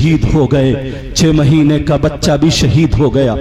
शहीद हो गए, 6 महीने का बच्चा भी शहीद हो गया,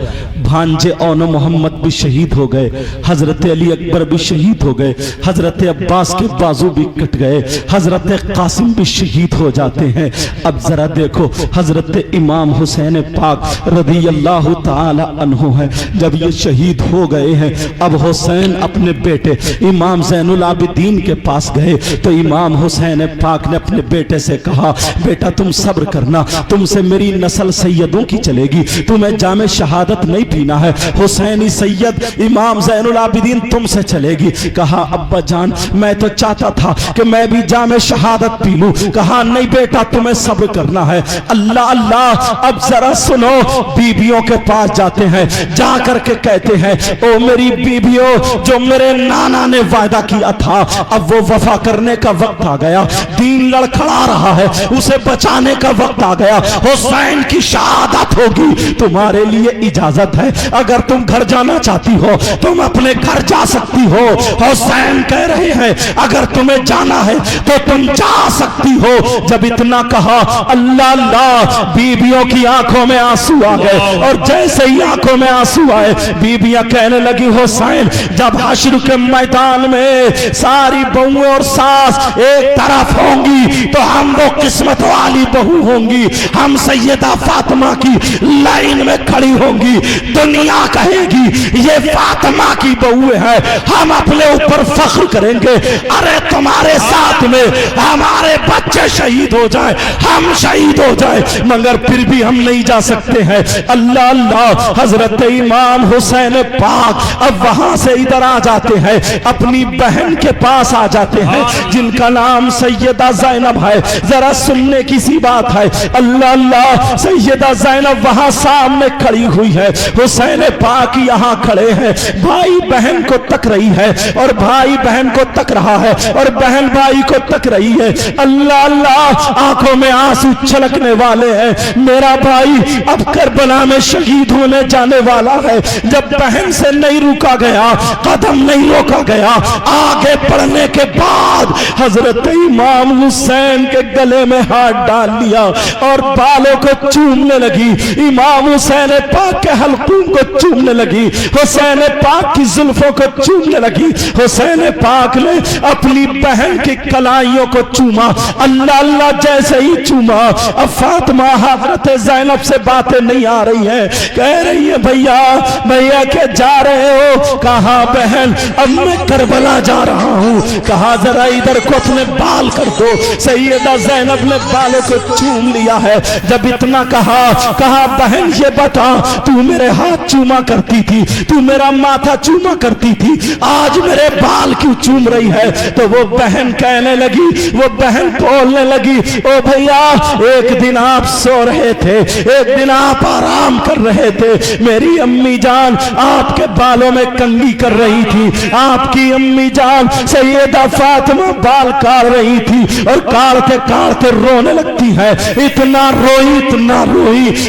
भांजे औन मोहम्मद भी शहीद हो गए, हजरत अली अकबर भी शहीद हो गए, हजरत अब्बास के बाजू भी कट गए, हजरत कासिम भी शहीद हो जाते हैं। अब जरा देखो हजरत इमाम हुसैन पाक रज़ी अल्लाह ताला अन्हु है, जब ये शहीद हो गए हैं, अब हुसैन अपने बेटे इमाम ज़ैनुल आबिदीन के पास गए तो इमाम हुसैन पाक ने अपने बेटे से कहा, बेटा तुम सब्र करना, तुमसे मेरी नस्ल सैयदों की चलेगी, तुम्हें जामे शहादत नहीं पीना है, हुसैनी सैयद इमाम ज़ैनुल आबिदीन तुमसे चलेगी। कहा अब्बा जान मैं तो चाहता था कि मैं भी जामे शहादत पी लूं। कहा नहीं बेटा तुम्हें सब्र करना है। अल्लाह अल्लाह, अब जरा सुनो, बीबियों के पास जाते हैं, जा करके कहते हैं ओ मेरी बीबियों, जो मेरे नाना ने वादा किया था अब वो वफा करने का वक्त आ गया, दीन लड़खड़ा रहा है, उसे बचाने का वक्त आ गया, हुसैन की शहादत होगी, तुम्हारे लिए इजाजत है, अगर तुम घर जाना चाहती हो तुम अपने घर जा सकती हो। हुसैन कह रहे हैं अगर तुम्हें जाना है तो तुम जा सकती हो। जब इतना कहा अल्लाह अल्लाह, बीबियों की आंखों में आंसू आ गए, और जैसे ही आंखों में आंसू आए बीबियां कहने लगी हुसैन जब हश्र के मैदान में सारी बहुएं और सास एक तरफ होंगी तो हम वो किस्मत वाली बहू होंगी, हम सैयदा फातिमा की लाइन में खड़ी होंगी, दुनिया कहेगी ये फातिमा की बहू है, हम अपने ऊपर फख्र करेंगे। अरे तुम्हारे साथ में हमारे बच्चे शहीद हो जाए, हम शहीद हो जाए, मगर फिर भी हम नहीं जा सकते हैं। अल्लाह अल्लाह, हजरत इमाम हुसैन पाक अब वहां से इधर आ जाते हैं, अपनी बहन के पास आ जाते हैं जिनका नाम सैयदा ज़ैनब है। जरा सुनने की सी बात है, अल्लाह अल्लाह, सैयदा ज़ैनब वहां सामने खड़ी हुई है, हुसैन पाक यहाँ खड़े हैं, भाई बहन को तक रही है और भाई बहन को तक रहा है और बहन भाई को तक रही है। अल्लाह अल्लाह, आंखों में आंसू छलकने वाले हैं, मेरा भाई अब करबला में शहीद होने जाने वाला है। जब बहन से नहीं रुका गया, कदम नहीं रोका गया, आगे बढ़ने के बाद हजरत इमाम हुसैन के गले में हाथ डाल लिया और बालों को चूमने लगी, इमाम हुसैन पाक के हल्कों को चूमने लगी, हुसैन पाक की जुल्फों को चूमने लगी, हुसैन पाक ने अपनी बहन की कलाइयों को चूमा। अल्लाह अल्लाह, जैसे ही चूमा अब फातिमा हजरत ज़ैनब से बातें नहीं आ रही है, कह रही है भैया भैया क्या जा रहे हो? कहा बहन अब मैं करबला जा रहा हूँ। कहा जरा इधर को अपने बाल कर दो। सैयदा ज़ैनब ने बालों को चूम लिया है। जब इतना कहा बहन ये बता, तू मेरे हाथ चूमा करती थी, तू मेरा माथा चूमा करती थी, आज मेरे बाल क्यों चूम रही है? तो वो बहन कहने लगी, वो बहन बोलने लगी, ओ भैया एक दिन आप सो रहे थे, एक दिन आप आराम कर रहे थे, मेरी अम्मी जान आपके बालों में कंघी कर रही थी, आपकी अम्मी जान सैयदा फातिमा बाल काट रही थी और काटते काटते रोने लगती है, इतना रोई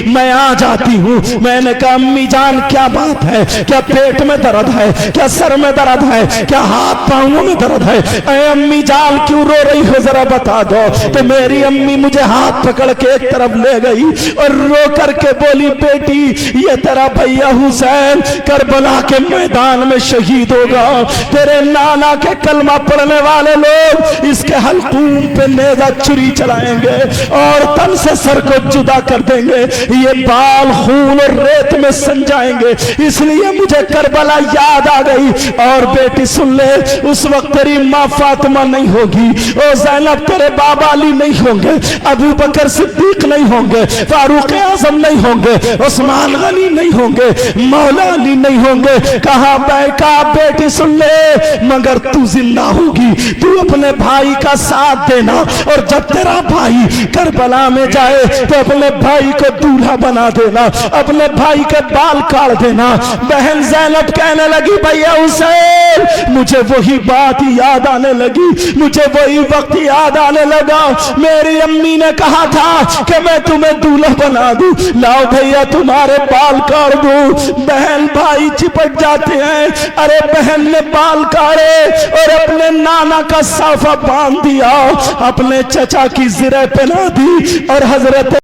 मैं आ जाती हूँ। मैंने कहा अम्मी जान क्या बात है, क्या पेट में दर्द है, क्या सर में दर्द है, क्या हाथ पांवों में दर्द है? ऐ अम्मी जान क्यों रो रही हो जरा बता दो। तो मेरी अम्मी मुझे हाथ पकड़ के एक तरफ ले गई और रो करके बोली बेटी ये तेरा भैया हुसैन करबला के मैदान में शहीद होगा, तेरे नाना के कलमा पढ़ने वाले लोग इसके हल्कूम पे नेज़ा छुरी चलाएंगे और तन से सर को जुदा कर देंगे, ये बाल खून और रेत में सन जाएंगे, इसलिए मुझे करबला याद आ गई। और बेटी सुन ले, उस वक्त तेरी माँ फातिमा नहीं होगी, ओ ज़ैनब तेरे बाबा अली नहीं होंगे, अबू बकर सिद्दीक नहीं होंगे, फारूक आज़म नहीं होंगे, उस्मान गनी नहीं होंगे, मौला अली नहीं होंगे। कहा बेटी सुन ले, मगर तू जिंदा होगी, तू अपने भाई का साथ देना और जब तेरा भाई करबला में जाए तो अपने भाई को दूल्हा बना देना, अपने भाई के बाल काट देना। बहन ज़ैनब कहने लगी भैया हुसैन मुझे वही बात याद आने लगी, मुझे वही वक्त याद आने लगा, मेरी अम्मी ने कहा था कि मैं तुम्हें दूल्हा बना दूं, लाओ भैया तुम्हारे बाल काट दूं। बहन भाई चिपट जाते हैं, अरे बहन ने बाल काटे और अपने नाना का साफा बांध दिया, अपने चचा की ज़िरे पहना दी और हजरत